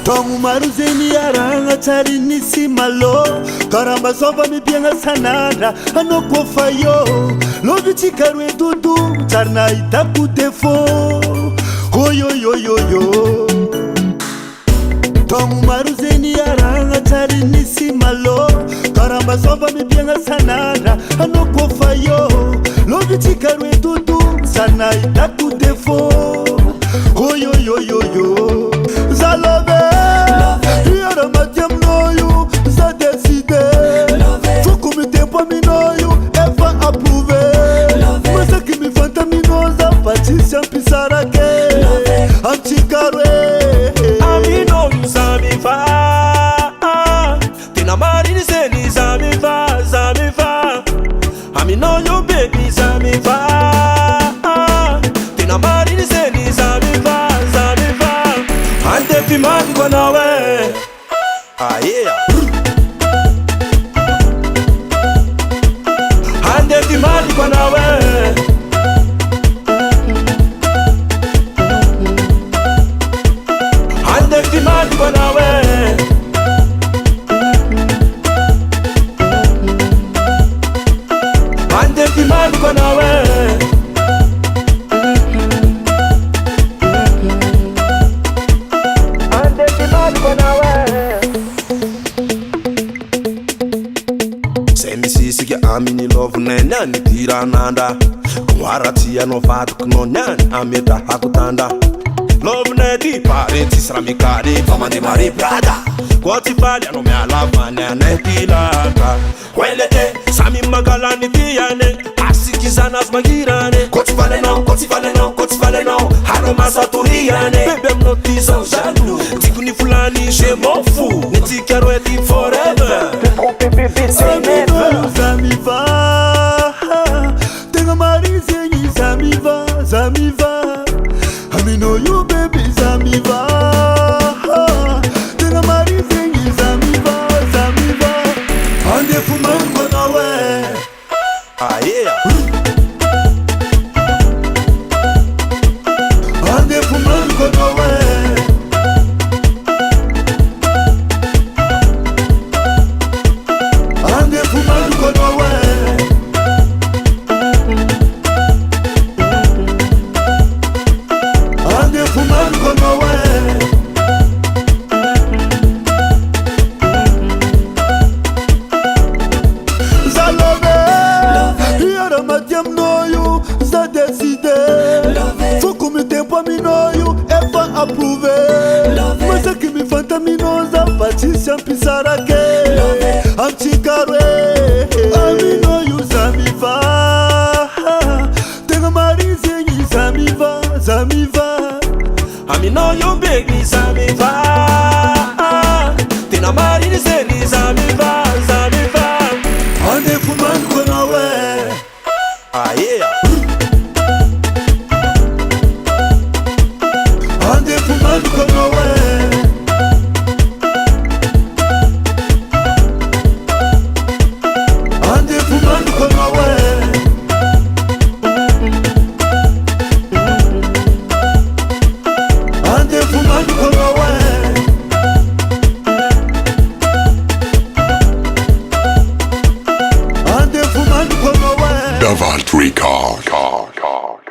Tongu maruzeni aranga tari nisi malo Karamba soba mipianga sanada Anoko fayo Lobi chikarwe dudu Tarna itaku defo Hoyo yo yo yo Tongu maruzeni aranga tari nisi malo Karamba soba mipianga sanada Anoko fayo Lobi chikarwe dudu Tarna itaku defo Hoyo yo yo yo Zalobe Patricia Pisarake Antikarwe Amino Zamiva Tina Marini Zeni Zamiva Zamiva Amino yo baby Zamiva Tina Marini Zeni Zamiva Zamiva Ante Fimani kwa nawe Ah yeah Ante Fimani kwa nawe Amini love nanyani tirananda Kumwaratia no fatu kuno nyani ameta hakutanda Love neti parenti sramikari Famandi mari brada Kwati fali ano mea lavanya neti laka Kwelete sami magalani tiyane Asikizana smagirane Koti fale no, koti fale no, koti fale no Haro masaturiane Bebe mnotizo janu Tikuni fulani she mofu Neti kero eti forever Zamiva Tenga marizenyi Zamiva Zamiva I know you baby Zamiva Tenga marizenyi Zamiva Zamiva Ande fumani kwa nawe Ah yeah Ande fumani kwa nawe Patricia Pisarake Antikarwe Amino yu Zamiva Tenga marizenyi Zamiva Zamiva Amino yu baby Zamiva Tina marini zeni Zamiva Zamiva Ande fumani kwa nawe Ah yeah Ande fumani kwa nawe Davalt Record.